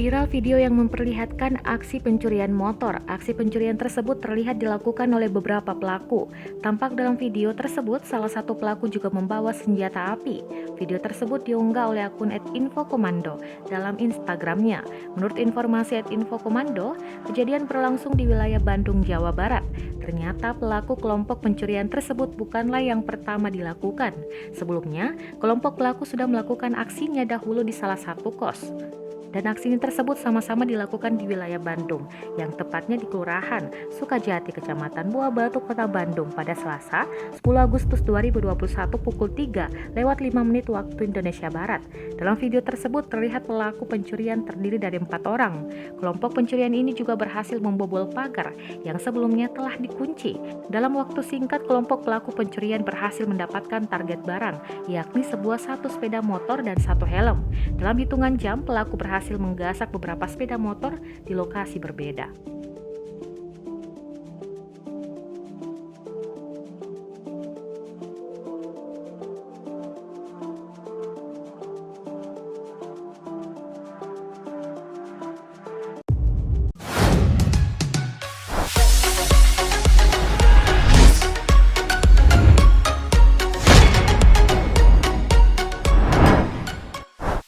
Viral video yang memperlihatkan aksi pencurian motor. Aksi pencurian tersebut terlihat dilakukan oleh beberapa pelaku. Tampak dalam video tersebut, salah satu pelaku juga membawa senjata api. Video tersebut diunggah oleh akun @infokomando dalam Instagramnya. Menurut informasi @infokomando, kejadian berlangsung di wilayah Bandung, Jawa Barat. Ternyata pelaku kelompok pencurian tersebut bukanlah yang pertama dilakukan. Sebelumnya, kelompok pelaku sudah melakukan aksinya dahulu di salah satu kos. Dan aksi tersebut sama-sama dilakukan di wilayah Bandung, yang tepatnya di Kelurahan Sukajati, Kecamatan Buah Batu, Kota Bandung pada Selasa, 10 Agustus 2021 pukul 3:05 waktu Indonesia Barat. Dalam video tersebut terlihat pelaku pencurian terdiri dari 4 orang. Kelompok pencurian ini juga berhasil membobol pagar yang sebelumnya telah dikunci. Dalam waktu singkat, kelompok pelaku pencurian berhasil mendapatkan target barang, yakni satu sepeda motor dan 1 helm. Dalam hitungan jam, pelaku berhasil menggasak beberapa sepeda motor di lokasi berbeda.